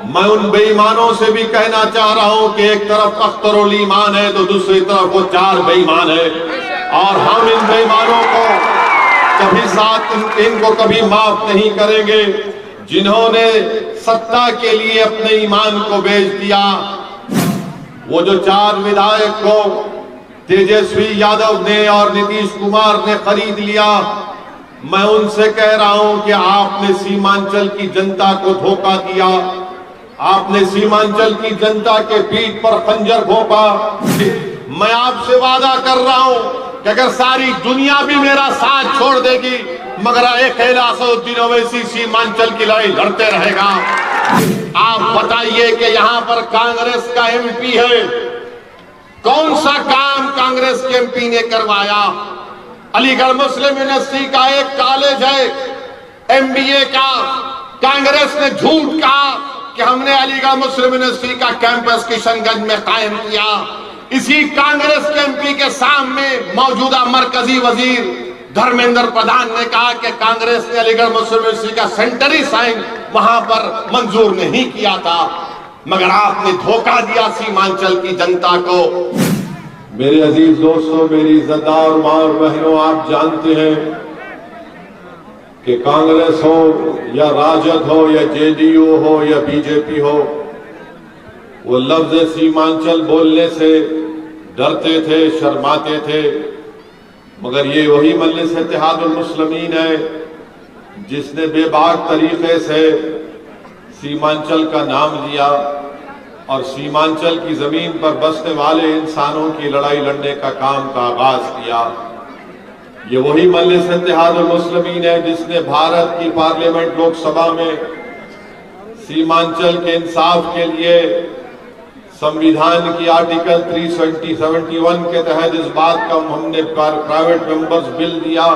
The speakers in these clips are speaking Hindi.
मैं उन बेईमानों से भी कहना चाह रहा हूं कि एक तरफ अख्तरुल ईमान है तो दूसरी तरफ वो 4 बेईमान है, और हम इन बेईमानों को कभी साथ इनको कभी माफ नहीं करेंगे जिन्होंने सत्ता के लिए अपने ईमान को बेच दिया। वो जो 4 विधायक को तेजस्वी यादव ने और नीतीश कुमार ने खरीद लिया, मैं उनसे कह रहा हूं कि आपने सीमांचल की जनता को धोखा दिया, आपने सीमांचल की जनता के पीठ पर खंजर घोंपा। मैं आपसे वादा कर रहा हूं कि अगर सारी दुनिया भी मेरा साथ छोड़ देगी मगर एक असादुद्दीन ओवैसी सीमांचल की लड़ाई लड़ते रहेगा। आप बताइए कि यहां पर कांग्रेस का एमपी है, कौन सा काम कांग्रेस के एमपी ने करवाया? अलीगढ़ मुस्लिम यूनिवर्सिटी का एक कॉलेज है एमबीए का, कांग्रेस ने झूठ कहा कि हमने अलीगढ़ मुस्लिम यूनिवर्सिटी का कैंपस किशनगंज में कायम किया। इसी कांग्रेस के एमपी के सामने मौजूदा मरकजी वजीर धर्मेंद्र प्रधान ने कहा कि कांग्रेस ने अलीगढ़ मुस्लिम यूनिवर्सिटी का सेंटरी साइन वहां पर मंजूर नहीं किया था, मगर आपने धोखा दिया सीमांचल की जनता को। मेरे अजीज दोस्तों, मेरी इज्जतदार मां और बहनों, आप जानते हैं कि कांग्रेस हो या राजद हो या जेडीयू हो या बीजेपी हो, वो लफ्ज सीमांचल बोलने से डरते थे, शर्माते थे, मगर ये वही मजलिस इत्तेहादुल मुस्लिमीन है जिसने बेबाक तरीके से सीमांचल का नाम लिया और सीमांचल की जमीन पर बसने वाले इंसानों की लड़ाई लड़ने का काम का आगाज किया। ये वही मजलिस इत्तेहादुल मुस्लिमीन है जिसने भारत की पार्लियामेंट लोकसभा में सीमांचल के इंसाफ के लिए संविधान की आर्टिकल 371 के तहत इस बात का हमने प्राइवेट मेंबर्स बिल दिया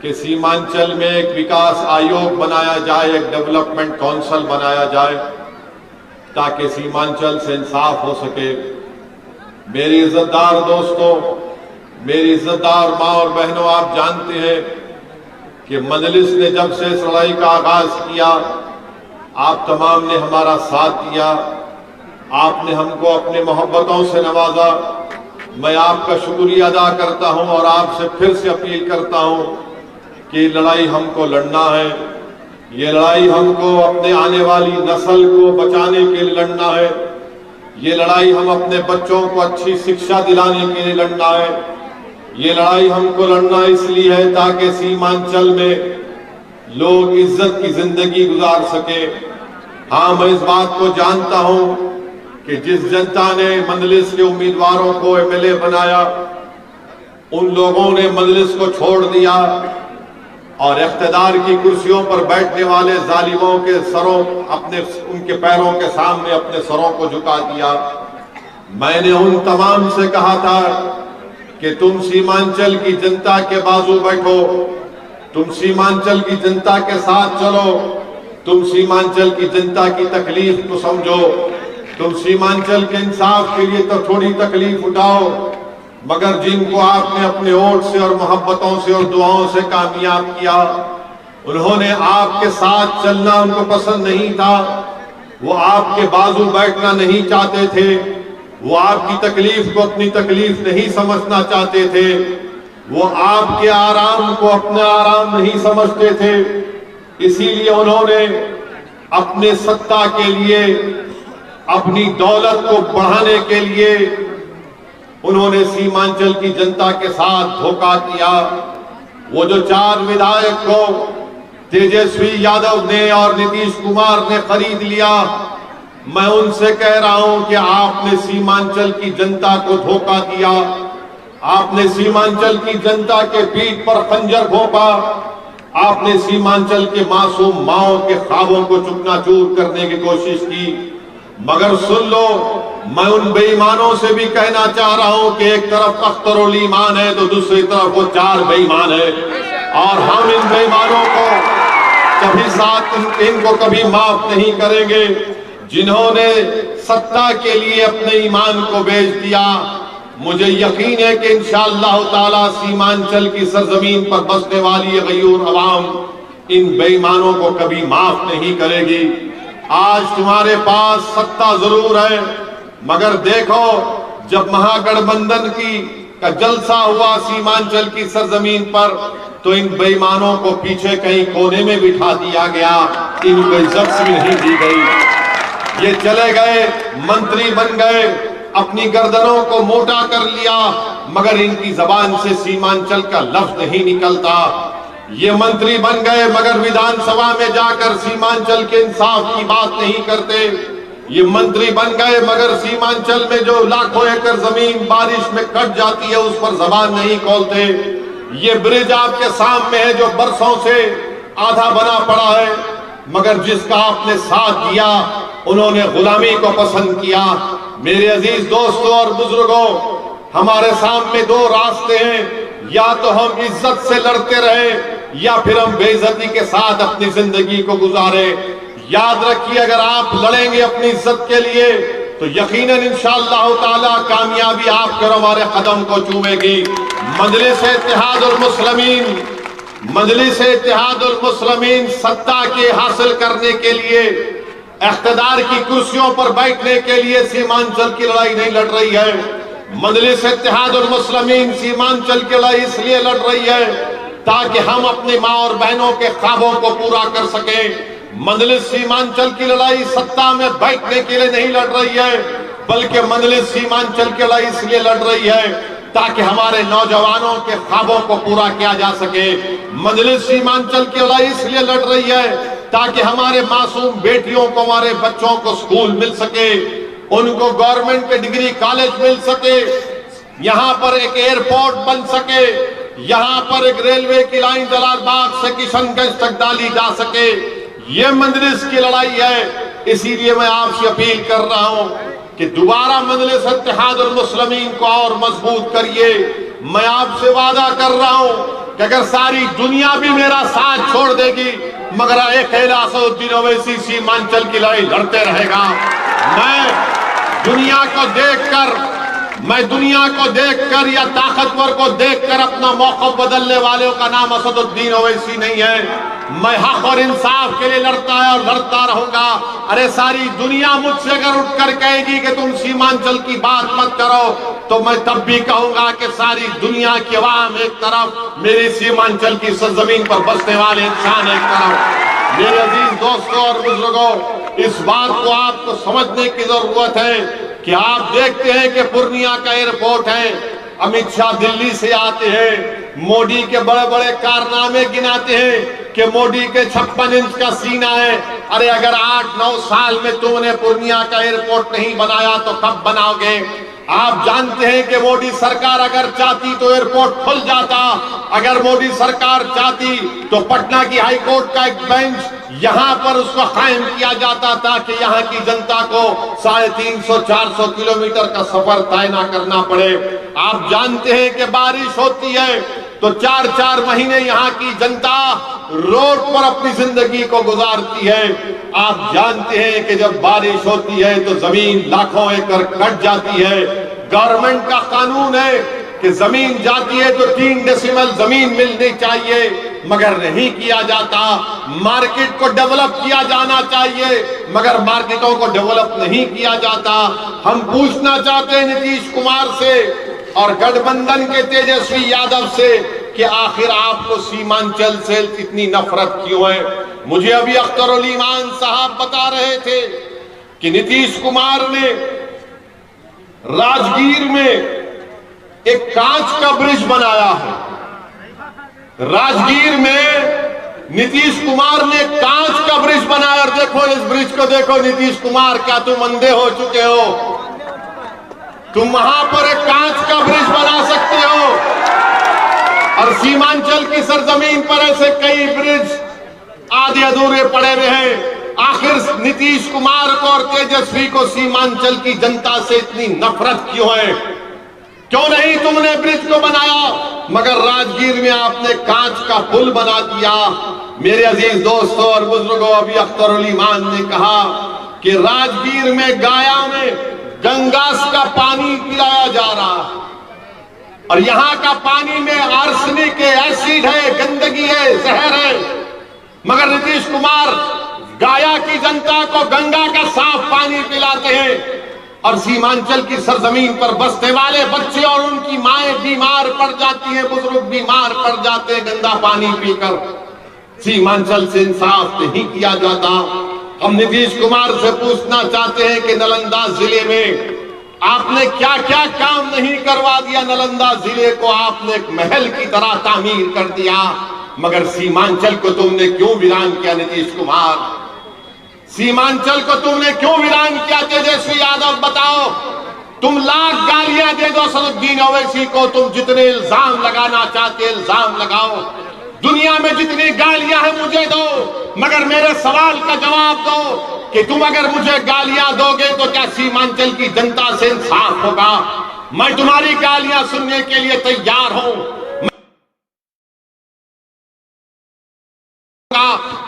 कि सीमांचल में एक विकास आयोग बनाया जाए, एक डेवलपमेंट काउंसिल बनाया जाए ताकि सीमांचल से इंसाफ हो सके। मेरी इज्जतदार दोस्तों, मेरी इज्जतदार मां और बहनों, आप जानते हैं कि मजलिस ने जब से इस लड़ाई का आगाज किया, आप तमाम ने हमारा साथ दिया, आपने हमको अपने मोहब्बतों से नवाजा। मैं आपका शुक्रिया अदा करता हूं और आपसे फिर से अपील करता हूं कि लड़ाई हमको लड़ना है। ये लड़ाई हमको अपने आने वाली नस्ल को बचाने के लिए लड़ना है। ये लड़ाई हम अपने बच्चों को अच्छी शिक्षा दिलाने के लिए लड़ना है। ये लड़ाई हमको लड़ना इसलिए है ताकि सीमांचल में लोग इज्जत की जिंदगी गुजार सके। हाँ, मैं इस बात को जानता हूं कि जिस जनता ने मजलिस के उम्मीदवारों को एमएलए बनाया, उन लोगों ने मजलिस को छोड़ दिया और इख्तिदार की कुर्सियों पर बैठने वाले जालिमों के सरों उनके पैरों के सामने अपने सरों को झुका दिया। मैंने उन तमाम से कहा था कि तुम सीमांचल की जनता के बाजू बैठो, तुम सीमांचल की जनता के साथ चलो, तुम सीमांचल की जनता की तकलीफ को समझो, तुम सीमांचल के इंसाफ के लिए तो थोड़ी तकलीफ उठाओ, मगर जिनको आपने अपने वोट से और मोहब्बतों से और दुआओं से कामयाब किया, उन्होंने आपके साथ चलना उनको पसंद नहीं था, वो आपके बाजू बैठना नहीं चाहते थे, वो आपकी तकलीफ को अपनी तकलीफ नहीं समझना चाहते थे, वो आपके आराम को अपना आराम नहीं समझते थे। इसीलिए उन्होंने अपने सत्ता के लिए, अपनी दौलत को बढ़ाने के लिए उन्होंने सीमांचल की जनता के साथ धोखा किया। वो जो 4 विधायक को तेजस्वी यादव ने और नीतीश कुमार ने खरीद लिया, मैं उनसे कह रहा हूं कि आपने सीमांचल की जनता को धोखा दिया, आपने सीमांचल की जनता के पीठ पर खंजर घोंपा, आपने सीमांचल के मासूम माओं के ख्वाबों को चुकनाचूर करने की कोशिश की। मगर सुन लो, मैं उन बेईमानों से भी कहना चाह रहा हूं कि एक तरफ अख्तरुल ईमान है तो दूसरी तरफ वो 4 बेईमान है, और हम इन बेईमानों को कभी साथ इनको कभी माफ नहीं करेंगे जिन्होंने सत्ता के लिए अपने ईमान को बेच दिया। मुझे यकीन है कि इंशाअल्लाह ताला सीमांचल की सरजमीन पर बसने वाली गयूर अवाम इन बेईमानों को कभी माफ नहीं करेगी। आज तुम्हारे पास सत्ता जरूर है, मगर देखो जब महागठबंधन का जलसा हुआ सीमांचल की सरजमीन पर, तो इन बेईमानों को पीछे कहीं कोने में बिठा दिया गया, इनको इज्जत भी नहीं दी गई। ये चले गए, मंत्री बन गए, अपनी गर्दनों को मोटा कर लिया, मगर इनकी जबान से सीमांचल का लफ्ज नहीं निकलता। ये मंत्री बन गए मगर विधानसभा में जाकर सीमांचल के इंसाफ की बात नहीं करते। ये मंत्री बन गए मगर सीमांचल में जो लाखों एकड़ जमीन बारिश में कट जाती है उस पर जबान नहीं खोलते। ये ब्रिज आपके सामने है जो बरसों से आधा बना पड़ा है, मगर जिसका आपने साथ दिया उन्होंने गुलामी को पसंद किया। मेरे अजीज दोस्तों और बुजुर्गों, हमारे सामने दो रास्ते हैं, या तो हम इज्जत से लड़ते रहे या फिर हम बेइज्जती के साथ अपनी जिंदगी को गुजारे। याद रखिए, अगर आप लड़ेंगे अपनी इज्जत के लिए तो यकीनन इंशाअल्लाह ताला कामयाबी आपके और हमारे कदम को चूमेगी। मजलिस इत्तेहादुल मुस्लिमीन सत्ता के हासिल करने के लिए, इख्तिदार की कुर्सियों पर बैठने के लिए सीमांचल की लड़ाई नहीं लड़ रही है। मजलिस इत्तेहादुल मुस्लिमीन सीमांचल की लड़ाई इसलिए लड़ रही है ताकि हम अपनी माँ और बहनों के ख्वाबों को पूरा कर सकें। मजलिस सीमांचल की लड़ाई सत्ता में बैठने के लिए नहीं लड़ रही है, बल्कि मजलिस सीमांचल की लड़ाई इसलिए लड़ रही है ताकि हमारे नौजवानों के ख्वाबों को पूरा किया जा सके। मजलिस सीमांचल की लड़ाई इसलिए लड़ रही है ताकि हमारे मासूम बेटियों को, हमारे बच्चों को स्कूल मिल सके, उनको गवर्नमेंट के डिग्री कॉलेज मिल सके, यहाँ पर एक एयरपोर्ट बन सके, यहाँ पर एक रेलवे की लाइन जलालबाग से किशनगंज तक डाली जा सके। ये मजलिस की लड़ाई है। इसीलिए मैं आपसे अपील कर रहा हूं कि दोबारा मजलिस इत्तेहादुल मुस्लिमीन को और मजबूत करिए। मैं आपसे वादा कर रहा हूं कि अगर सारी दुनिया भी मेरा साथ छोड़ देगी मगर एक अलाउद्दीन ओवैसी सीमांचल की लड़ाई लड़ते रहेगा। मैं दुनिया को देखकर या ताकतवर को देखकर अपना मौक़िफ़ बदलने वालों का नाम असदुद्दीन ओवैसी नहीं है। मैं हक और इंसाफ के लिए लड़ता है और लड़ता रहूंगा। अरे सारी दुनिया मुझसे अगर उठकर कहेगी कि तुम सीमांचल की बात मत करो, तो मैं तब भी कहूंगा कि सारी दुनिया की अवाम एक तरफ, मेरी सीमांचल की सरजमीन पर बसने वाले इंसान एक तरफ। मेरे अजीज दोस्तों और बुजुर्गों, इस बात को आपको समझने की जरूरत है कि आप देखते हैं कि पूर्णिया का एयरपोर्ट है, अमित शाह दिल्ली से आते हैं, मोदी के बड़े बड़े कारनामे गिनाते हैं कि मोदी के 56 इंच का सीना है। अरे अगर 8-9 साल में तुमने पूर्णिया का एयरपोर्ट नहीं बनाया तो कब बनाओगे? आप जानते हैं कि मोदी सरकार अगर चाहती तो एयरपोर्ट खुल जाता। अगर मोदी सरकार चाहती तो पटना की हाईकोर्ट का एक बेंच यहां पर उसको कायम किया जाता ताकि यहां की जनता को 350-400 किलोमीटर का सफर तय ना करना पड़े। आप जानते हैं कि बारिश होती है तो 4-4 महीने यहाँ की जनता रोड पर अपनी जिंदगी को गुजारती है। आप जानते हैं कि जब बारिश होती है तो जमीन लाखों एकड़ कट जाती है। गवर्नमेंट का कानून है कि जमीन जाती है तो 3 डेसिमल जमीन मिलनी चाहिए, मगर नहीं किया जाता। मार्केट को डेवलप किया जाना चाहिए, मगर मार्केटों को डेवलप नहीं किया जाता। हम पूछना चाहते हैं नीतीश कुमार से और गठबंधन के तेजस्वी यादव से कि आखिर आपको सीमांचल से इतनी नफरत क्यों है? मुझे अभी अख्तरुल ईमान साहब बता रहे थे कि नीतीश कुमार ने राजगीर में एक कांच का ब्रिज बनाया है। राजगीर में नीतीश कुमार ने कांच का ब्रिज बनाया। और देखो इस ब्रिज को देखो नीतीश कुमार, क्या तुम अंधे हो चुके हो? तुम वहां पर एक कांच का ब्रिज बना सकते हो और सीमांचल की सरजमीन पर ऐसे कई ब्रिज आधे अधूरे पड़े हुए हैं। आखिर नीतीश कुमार को और तेजस्वी को सीमांचल की जनता से इतनी नफरत क्यों है? क्यों नहीं तुमने ब्रिज को बनाया, मगर राजगीर में आपने कांच का पुल बना दिया। मेरे अजीज दोस्तों और बुजुर्गों, अभी अख्तरुल ईमान ने कहा कि राजगीर में गाया में गंगास का पानी पिलाया जा रहा है और यहाँ का पानी में आर्सेनिक है, एसिड है, गंदगी है, जहर है, मगर नीतीश कुमार गाया की जनता को गंगा का साफ पानी पिलाते हैं और सीमांचल की सरजमीन पर बसने वाले बच्चे और उनकी माएं बीमार पड़ जाती हैं, बुजुर्ग बीमार पड़ जाते हैं गंदा पानी पीकर। सीमांचल से इंसाफ नहीं किया जाता। हम नीतीश कुमार से पूछना चाहते हैं कि नालंदा जिले में आपने क्या क्या काम नहीं करवा दिया। नालंदा जिले को आपने एक महल की तरह तामीर कर दिया, मगर सीमांचल को तुमने क्यों वीरान किया नीतीश कुमार? सीमांचल को तुमने क्यों वीरान किया तेजस्वी यादव? बताओ। तुम लाख गालियां दे दो असदुद्दीन ओवैसी को, तुम जितने इल्जाम लगाना चाहते इल्जाम लगाओ, दुनिया में जितनी गालियां हैं मुझे दो, मगर मेरे सवाल का जवाब दो कि तुम अगर मुझे गालियां दोगे तो क्या सीमांचल की जनता से इंसाफ होगा? मैं तुम्हारी गालियां सुनने के लिए तैयार हूं,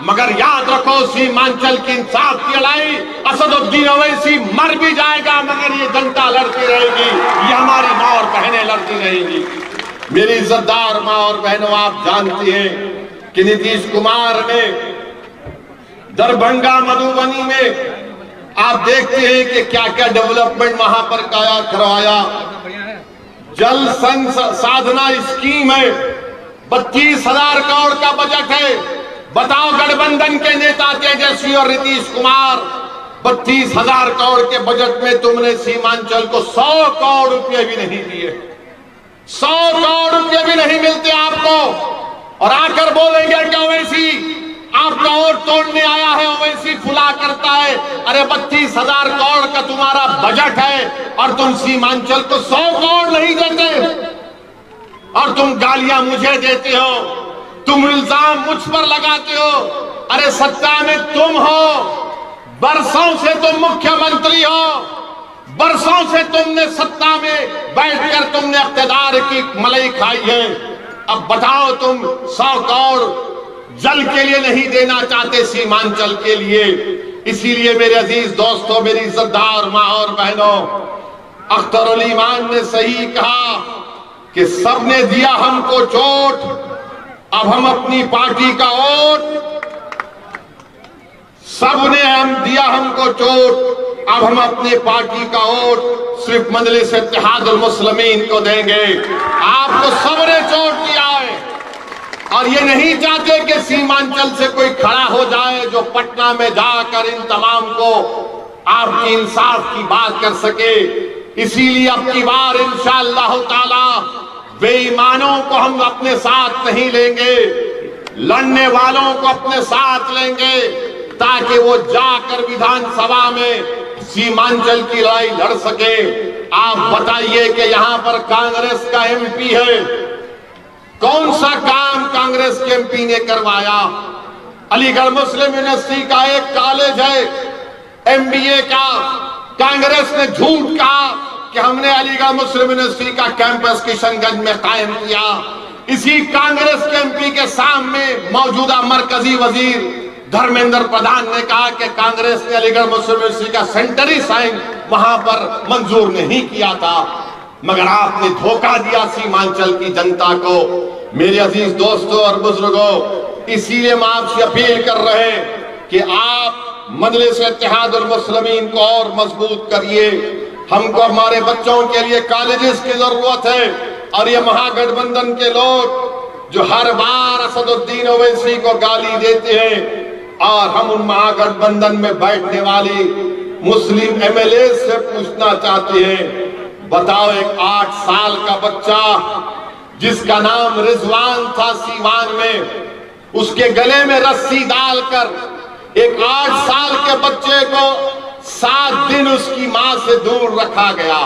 मगर याद रखो सीमांचल की इंसाफ की लड़ाई असदुद्दीन ओवैसी मर भी जाएगा, मगर ये जनता लड़ती रहेगी, ये हमारी मां और बहनें लड़ती रहेंगी। मेरी इज्जतदार मां और बहनों, आप जानती हैं कि नीतीश कुमार ने दरभंगा मधुबनी में आप देखते हैं कि क्या क्या डेवलपमेंट वहां पर करवाया। जल संसाधना स्कीम है, 32,000 करोड़ का बजट है। बताओ गठबंधन के नेता तेजस्वी और नीतीश कुमार, 32,000 करोड़ के बजट में तुमने सीमांचल को 100 करोड़ रुपए भी नहीं दिए। 100 करोड़ रुपए भी नहीं मिलते आपको, और आकर बोलेंगे कि ओवैसी आपका वोट तोड़ने आया है, ओवैसी फुला करता है। अरे 32,000 करोड़ का तुम्हारा बजट है और तुम सीमांचल को 100 करोड़ नहीं देते, और तुम गालियां मुझे देते हो, तुम इल्जाम मुझ पर लगाते हो। अरे सत्ता में तुम हो, बरसों से तुम मुख्यमंत्री हो, बरसों से तुमने सत्ता में बैठकर तुमने इख्तियार की मलाई खाई है। अब बताओ तुम 100 करोड़ जल के लिए नहीं देना चाहते सीमांचल के लिए। इसीलिए मेरे अजीज दोस्तों, मेरी इज्जतदार मां और बहनों, अख्तर उल ईमान ने सही कहा कि सबने दिया हमको चोट, अब हम अपनी पार्टी का वोट, सबने हम दिया हमको चोट, अब हम अपनी पार्टी का वोट सिर्फ मजलिस इत्तेहादुल मुस्लिमीन को देंगे। आपको सबने चोट दिया है, और ये नहीं चाहते कि सीमांचल से कोई खड़ा हो जाए जो पटना में जाकर इन तमाम को आपकी इंसाफ की बात कर सके। इसीलिए अब की बार इंशाअल्लाह ताला बेईमानों को हम अपने साथ नहीं लेंगे, लड़ने वालों को अपने साथ लेंगे, ताकि वो जाकर विधानसभा में सीमांचल की लड़ाई लड़ सके। आप बताइए कि यहां पर कांग्रेस का एमपी है, कौन सा काम कांग्रेस के एमपी ने करवाया? अलीगढ़ मुस्लिम यूनिवर्सिटी का एक कॉलेज है एमबीए का, कांग्रेस ने झूठ कहा कि हमने अलीगढ़ मुस्लिम यूनिवर्सिटी का कैंपस किशनगंज में कायम किया। इसी कांग्रेस के एमपी के सामने मौजूदा मरकजी वजीर धर्मेंद्र प्रधान ने कहा कि कांग्रेस ने अलीगढ़ मुस्लिम यूनिवर्सिटी का सेंटरी साइन वहां पर मंजूर नहीं किया था, मगर आपने धोखा दिया सीमांचल की जनता को। मेरे अजीज दोस्तों और बुजुर्गों, इसीलिए हम आपसे अपील कर रहे हैं कि आप मजलिस इत्तेहादुल मुस्लिमीन को और मजबूत करिए। हमको हमारे बच्चों के लिए कॉलेजेस की जरूरत है, और ये महागठबंधन के लोग जो हर बार असदुद्दीन ओवैसी को गाली देते हैं, और हम उन महागठबंधन में बैठने वाले मुस्लिम एमएलए से पूछना चाहते हैं, बताओ एक 8 साल का बच्चा जिसका नाम रिजवान था सीवान में, उसके गले में रस्सी डालकर एक 8 साल के बच्चे को 7 दिन उसकी मां से दूर रखा गया,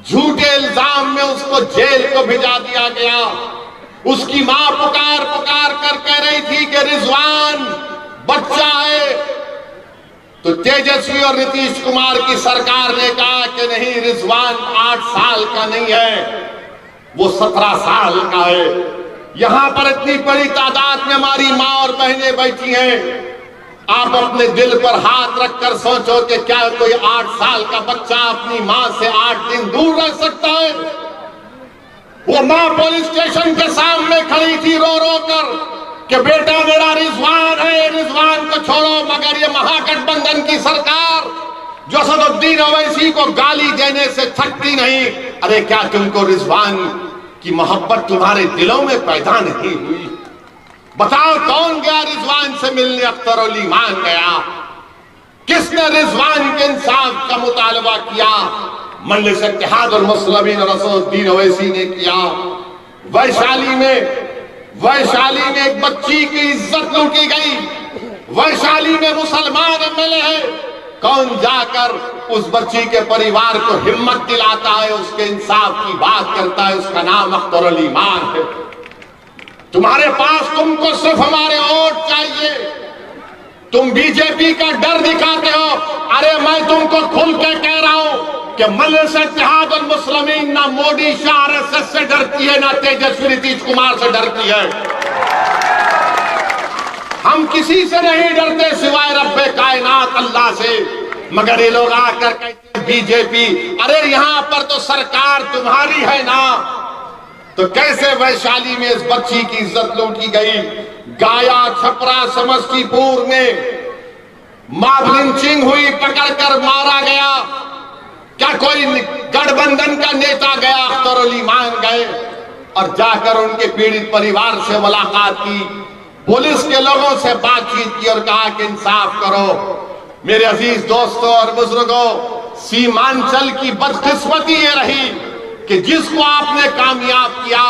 झूठे इल्जाम में उसको जेल को भिजा दिया गया। उसकी मां पुकार पुकार कर कह रही थी कि रिजवान बच्चा है, तो तेजस्वी और नीतीश कुमार की सरकार ने कहा कि नहीं, रिजवान 8 साल का नहीं है, वो 17 साल का है। यहां पर इतनी बड़ी तादाद में हमारी मां और बहनें बैठी हैं। आप अपने दिल पर हाथ रखकर सोचो कि क्या कोई 8 साल का बच्चा अपनी मां से 8 दिन दूर रह सकता है? वो मां पुलिस स्टेशन के सामने खड़ी थी रो रो कर, कि बेटा मेरा रिजवान है, रिजवान को छोड़ो, मगर ये महागठबंधन की सरकार जो असदुद्दीन ओवैसी को गाली देने से थकती नहीं। अरे क्या तुमको रिजवान की मोहब्बत तुम्हारे दिलों में पैदा नहीं हुई? बताओ कौन गया रिजवान से मिलने? अख्तर अली ईमान गया। किसने रिजवान के इंसाफ का मुतालबा किया? मजलिस इत्तेहादुल मुस्लिमीन और असदुद्दीन ओवैसी ने किया। वैशाली में एक बच्ची की इज्जत लूटी गई। वैशाली में मुसलमान एमएलए है, कौन जाकर उस बच्ची के परिवार को हिम्मत दिलाता है, उसके इंसाफ की बात करता है? उसका नाम अख्तर अली ईमान है। तुम्हारे पास तुमको सिर्फ हमारे वोट चाहिए। तुम बीजेपी का डर दिखाते हो। अरे मैं तुमको खुल के कह रहा हूं कि मजलिस इत्तेहादुल मुस्लिमीन ना मोदी शाह आरएसएस से डरती है, ना तेजस्वी नीतीश कुमार से डरती है। हम किसी से नहीं डरते सिवाय रब्बे कायनात अल्लाह से। मगर ये लोग आकर कहते बीजेपी, अरे यहां पर तो सरकार तुम्हारी है ना। तो कैसे वैशाली में इस बच्ची की इज्जत लूटी गई? गाया, छपरा, समस्तीपुर में मॉब लिंचिंग हुई, पकड़कर मारा गया। क्या कोई गठबंधन का नेता गया? अख्तर अली ईमान गए और जाकर उनके पीड़ित परिवार से मुलाकात की, पुलिस के लोगों से बातचीत की और कहा कि इंसाफ करो। मेरे अजीज दोस्तों और बुजुर्गों, सीमांचल की बदकिस्मती ये रही कि जिसको आपने कामयाब किया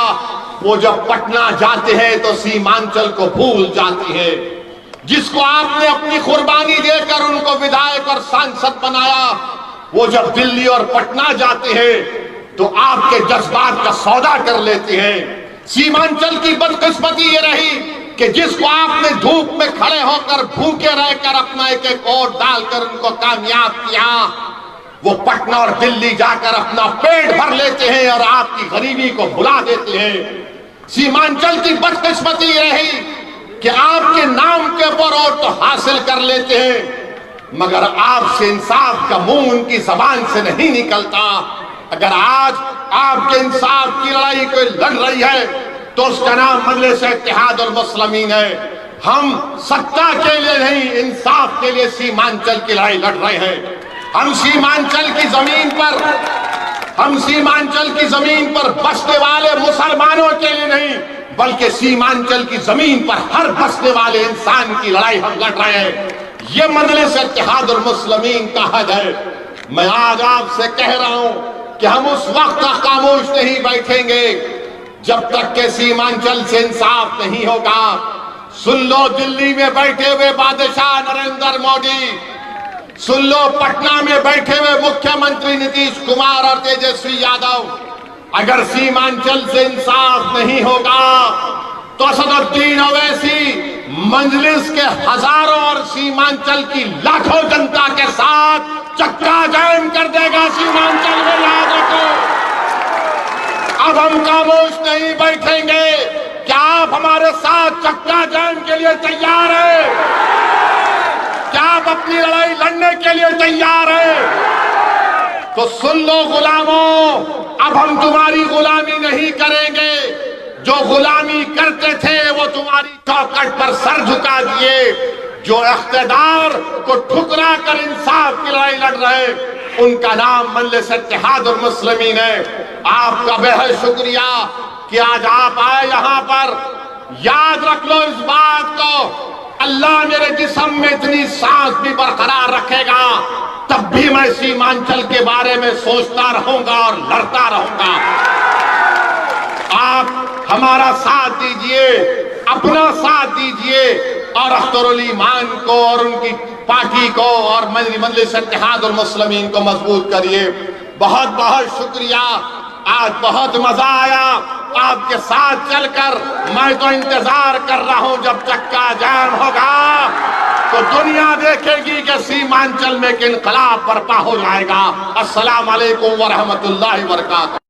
वो जब पटना जाते हैं तो सीमांचल को भूल जाती है। जिसको आपने अपनी कुर्बानी देकर उनको विधायक और सांसद बनाया, वो जब दिल्ली और पटना जाते हैं तो आपके जज्बात का सौदा कर लेते हैं। सीमांचल की बदकिस्मती ये रही कि जिसको आपने धूप में खड़े होकर भूखे रहकर अपना एक एक वोट डालकर उनको कामयाब किया, वो पटना और दिल्ली जाकर अपना पेट भर लेते हैं और आपकी गरीबी को भुला देते हैं। सीमांचल की बदकिस्मती रही कि आपके नाम के ऊपर वोट तो हासिल कर लेते हैं, मगर आपसे इंसाफ का मुंह उनकी जबान से नहीं निकलता। अगर आज आपके इंसाफ की लड़ाई कोई लड़ रही है तो उसका नाम मजलिस इत्तेहादुल मुस्लिमीन है। हम सत्ता के लिए नहीं, इंसाफ के लिए सीमांचल की लड़ाई लड़ रहे हैं। हम सीमांचल की जमीन पर बसने वाले मुसलमानों के लिए नहीं, बल्कि सीमांचल की जमीन पर हर बसने वाले इंसान की लड़ाई हम लड़ रहे हैं। ये मजलिस इत्तेहादुल मुस्लिमीन का हद है। मैं आज आपसे कह रहा हूं कि हम उस वक्त तक खामोश नहीं बैठेंगे जब तक के सीमांचल से इंसाफ नहीं होगा। सुन लो दिल्ली में बैठे हुए बादशाह नरेंद्र मोदी, सुन लो पटना में बैठे हुए मुख्यमंत्री नीतीश कुमार और तेजस्वी यादव, अगर सीमांचल से इंसाफ नहीं होगा तो असदुद्दीन ओवैसी मजलिस के हजारों और सीमांचल की लाखों जनता के साथ चक्का जाम कर देगा सीमांचल में, याद रखो। अब हम खामोश नहीं बैठेंगे। क्या आप हमारे साथ चक्का जाम के लिए तैयार हैं? क्या आप अपनी लड़ाई लड़ने के लिए तैयार हैं? तो सुन लो गुलामों, अब हम तुम्हारी गुलामी नहीं करेंगे। जो गुलामी करते थे वो तुम्हारी चौखट पर सर झुका दिए। जो इख्तिदार को ठुकरा कर इंसाफ की लड़ाई लड़ रहे, उनका नाम मजलिस इत्तेहादुल मुस्लिमीन है। आपका बेहद शुक्रिया कि आज आप आए यहाँ पर। याद रख लो इस बात को, अल्लाह मेरे जिस्म में इतनी सांस भी बरकरार रखेगा तब भी मैं सीमांचल के बारे में सोचता रहूंगा और लड़ता रहूंगा। आप हमारा साथ दीजिए, अपना साथ दीजिए और अख्तर अली ईमान को और उनकी पार्टी को और मजलिस इत्तेहादुल मुस्लिमीन को मजबूत करिए। बहुत बहुत शुक्रिया। आज बहुत मजा आया आपके साथ चलकर। मैं तो इंतजार कर रहा हूं जब चक्का जाम होगा तो दुनिया देखेगी कि सीमांचल में एक इनकलाब बर्पा हो जाएगा। अस्सलाम वालेकुम व रहमतुल्लाहि व बरकातहू।